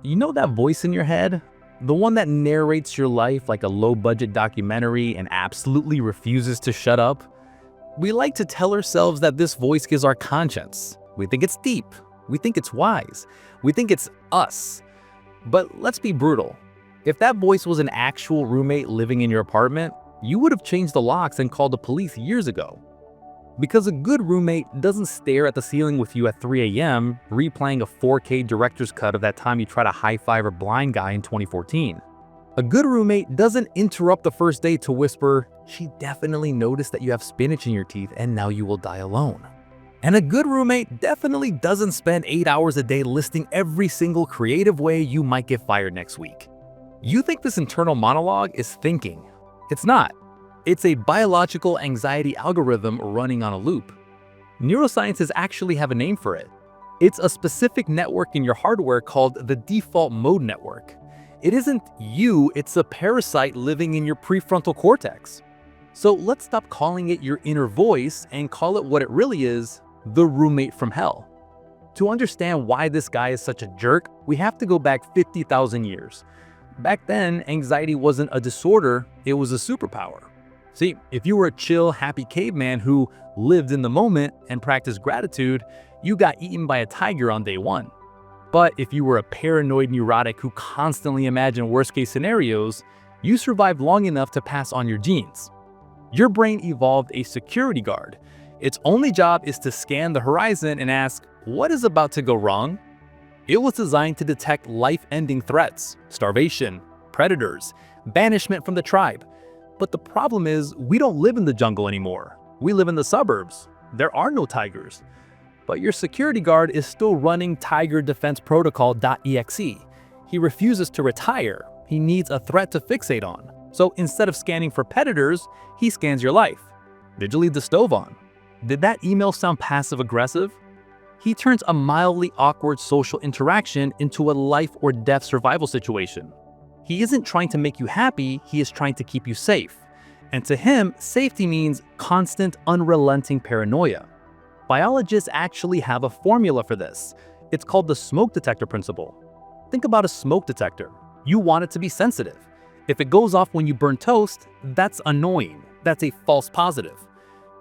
You know that voice in your head? The one that narrates your life like a low-budget documentary and absolutely refuses to shut up? We like to tell ourselves that this voice gives our conscience. We think it's deep. We think it's wise. We think it's us. But let's be brutal. If that voice was an actual roommate living in your apartment, you would have changed the locks and called the police years ago. Because a good roommate doesn't stare at the ceiling with you at 3 a.m., replaying a 4K director's cut of that time you tried to high-five a blind guy in 2014. A good roommate doesn't interrupt the first date to whisper, "She definitely noticed that you have spinach in your teeth and now you will die alone." And a good roommate definitely doesn't spend 8 hours a day listing every single creative way you might get fired next week. You think this internal monologue is thinking. It's not. It's a biological anxiety algorithm running on a loop. Neuroscientists actually have a name for it. It's a specific network in your hardware called the default mode network. It isn't you, it's a parasite living in your prefrontal cortex. So let's stop calling it your inner voice and call it what it really is, the roommate from hell. To understand why this guy is such a jerk, we have to go back 50,000 years. Back then, anxiety wasn't a disorder, it was a superpower. See, if you were a chill, happy caveman who lived in the moment and practiced gratitude, you got eaten by a tiger on day one. But if you were a paranoid neurotic who constantly imagined worst-case scenarios, you survived long enough to pass on your genes. Your brain evolved a security guard. Its only job is to scan the horizon and ask, what is about to go wrong? It was designed to detect life-ending threats, starvation, predators, banishment from the tribe. But the problem is, we don't live in the jungle anymore. We live in the suburbs. There are no tigers. But your security guard is still running Tiger Defense Protocol.exe. He refuses to retire. He needs a threat to fixate on. So instead of scanning for predators, he scans your life. Did you leave the stove on? Did that email sound passive-aggressive? He turns a mildly awkward social interaction into a life or death survival situation. He isn't trying to make you happy, he is trying to keep you safe. And to him, safety means constant, unrelenting paranoia. Biologists actually have a formula for this. It's called the smoke detector principle. Think about a smoke detector. You want it to be sensitive. If it goes off when you burn toast, that's annoying. That's a false positive.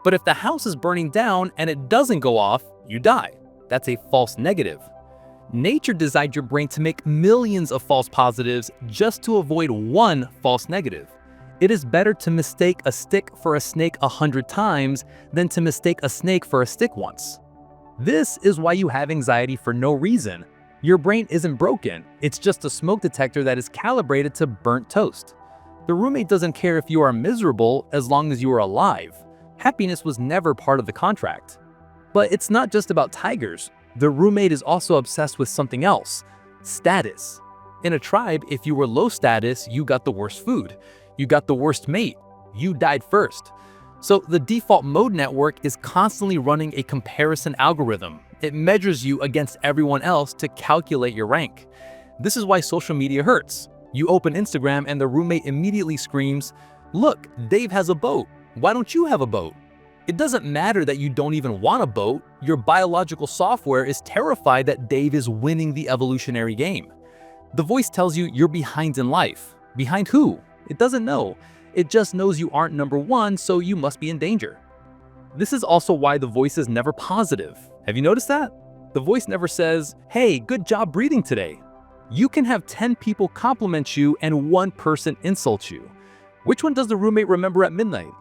But if the house is burning down and it doesn't go off, you die. That's a false negative. Nature designed your brain to make millions of false positives just to avoid one false negative. It is better to mistake a stick for a snake 100 times than to mistake a snake for a stick once. This is why you have anxiety for no reason. Your brain isn't broken, it's just a smoke detector that is calibrated to burnt toast. The roommate doesn't care if you are miserable as long as you are alive. Happiness was never part of the contract. But it's not just about tigers. The roommate is also obsessed with something else, status. In a tribe, if you were low status, you got the worst food. You got the worst mate. You died first. So the default mode network is constantly running a comparison algorithm. It measures you against everyone else to calculate your rank. This is why social media hurts. You open Instagram and the roommate immediately screams, "Look, Dave has a boat. Why don't you have a boat?" It doesn't matter that you don't even want a boat. Your biological software is terrified that Dave is winning the evolutionary game. The voice tells you you're behind in life. Behind who? It doesn't know. It just knows you aren't number one, so you must be in danger. This is also why the voice is never positive. Have you noticed that? The voice never says, "Hey, good job breathing today." You can have 10 people compliment you and one person insult you. Which one does the roommate remember at midnight?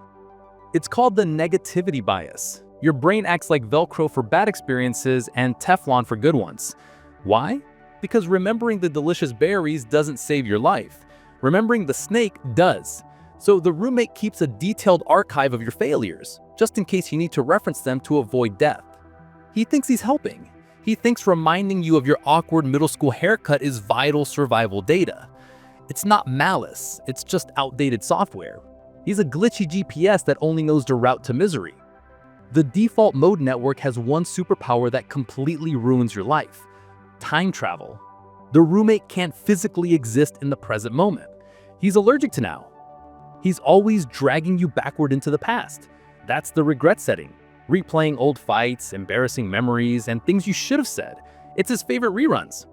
It's called the negativity bias. Your brain acts like Velcro for bad experiences and Teflon for good ones. Why? Because remembering the delicious berries doesn't save your life. Remembering the snake does. So the roommate keeps a detailed archive of your failures, just in case you need to reference them to avoid death. He thinks he's helping. He thinks reminding you of your awkward middle school haircut is vital survival data. It's not malice, it's just outdated software. He's a glitchy GPS that only knows the route to misery. The default mode network has one superpower that completely ruins your life: time travel. The roommate can't physically exist in the present moment. He's allergic to now. He's always dragging you backward into the past. That's the regret setting. Replaying old fights, embarrassing memories, and things you should have said. It's his favorite reruns.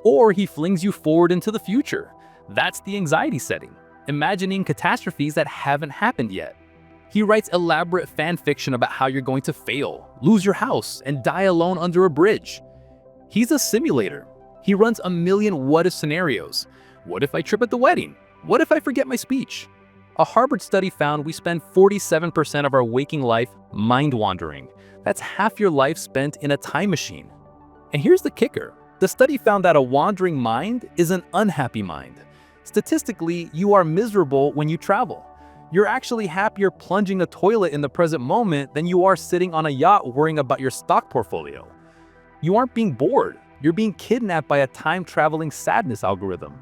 Or he flings you forward into the future. That's the anxiety setting, imagining catastrophes that haven't happened yet. He writes elaborate fan fiction about how you're going to fail, lose your house, and die alone under a bridge. He's a simulator. He runs a million what-if scenarios. What if I trip at the wedding? What if I forget my speech? A Harvard study found we spend 47% of our waking life mind-wandering. That's half your life spent in a time machine. And here's the kicker. The study found that a wandering mind is an unhappy mind. Statistically, you are miserable when you travel. You're actually happier plunging a toilet in the present moment than you are sitting on a yacht worrying about your stock portfolio. You aren't being bored. You're being kidnapped by a time-traveling sadness algorithm.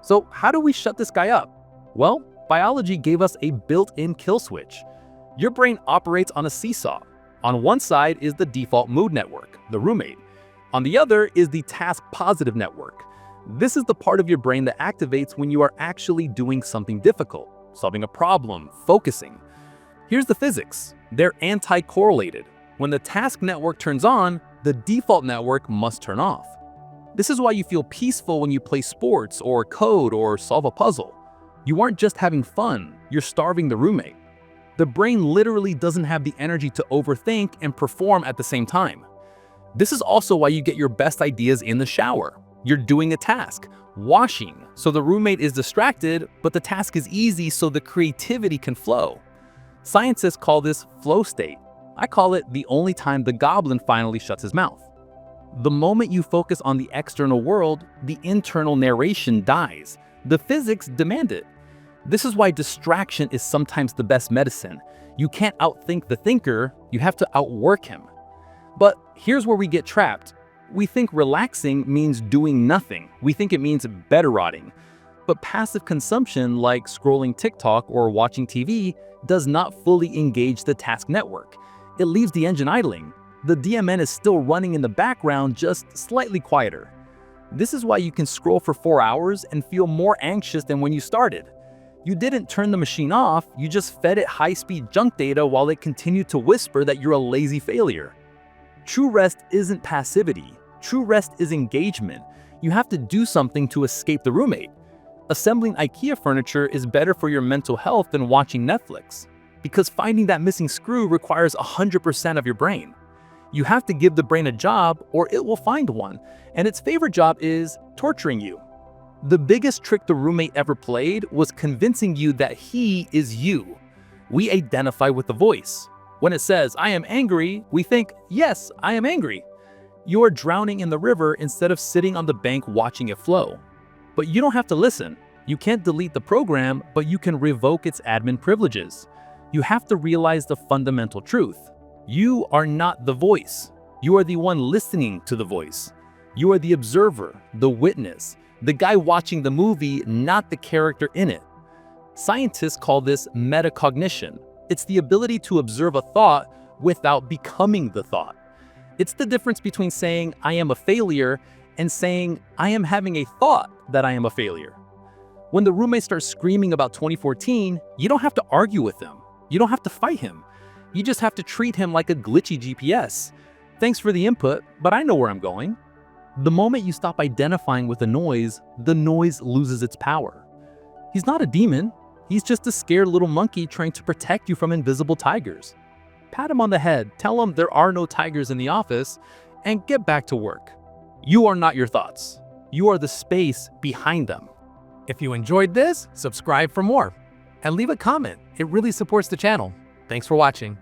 So how do we shut this guy up? Well, biology gave us a built-in kill switch. Your brain operates on a seesaw. On one side is the default mood network, the roommate. On the other is the task-positive network. This is the part of your brain that activates when you are actually doing something difficult, solving a problem, focusing. Here's the physics. They're anti-correlated. When the task network turns on, the default network must turn off. This is why you feel peaceful when you play sports or code or solve a puzzle. You aren't just having fun, you're starving the roommate. The brain literally doesn't have the energy to overthink and perform at the same time. This is also why you get your best ideas in the shower. You're doing a task, washing, so the roommate is distracted, but the task is easy so the creativity can flow. Scientists call this flow state. I call it the only time the goblin finally shuts his mouth. The moment you focus on the external world, the internal narration dies. The physics demand it. This is why distraction is sometimes the best medicine. You can't outthink the thinker, you have to outwork him. But here's where we get trapped. We think relaxing means doing nothing. We think it means better rotting. But passive consumption, like scrolling TikTok or watching TV, does not fully engage the task network. It leaves the engine idling. The DMN is still running in the background, just slightly quieter. This is why you can scroll for 4 hours and feel more anxious than when you started. You didn't turn the machine off, you just fed it high-speed junk data while it continued to whisper that you're a lazy failure. True rest isn't passivity. True rest is engagement. You have to do something to escape the roommate. Assembling IKEA furniture is better for your mental health than watching Netflix, because finding that missing screw requires 100% of your brain. You have to give the brain a job or it will find one, and its favorite job is torturing you. The biggest trick the roommate ever played was convincing you that he is you. We identify with the voice. When it says, "I am angry," we think, "Yes, I am angry." You are drowning in the river instead of sitting on the bank watching it flow. But you don't have to listen. You can't delete the program, but you can revoke its admin privileges. You have to realize the fundamental truth. You are not the voice. You are the one listening to the voice. You are the observer, the witness, the guy watching the movie, not the character in it. Scientists call this metacognition. It's the ability to observe a thought without becoming the thought. It's the difference between saying, "I am a failure," and saying, "I am having a thought that I am a failure." When the roommate starts screaming about 2014, you don't have to argue with him. You don't have to fight him. You just have to treat him like a glitchy GPS. Thanks for the input, but I know where I'm going. The moment you stop identifying with the noise loses its power. He's not a demon. He's just a scared little monkey trying to protect you from invisible tigers. Pat him on the head, tell him there are no tigers in the office, and get back to work. You are not your thoughts. You are the space behind them. If you enjoyed this, subscribe for more. And leave a comment. It really supports the channel. Thanks for watching.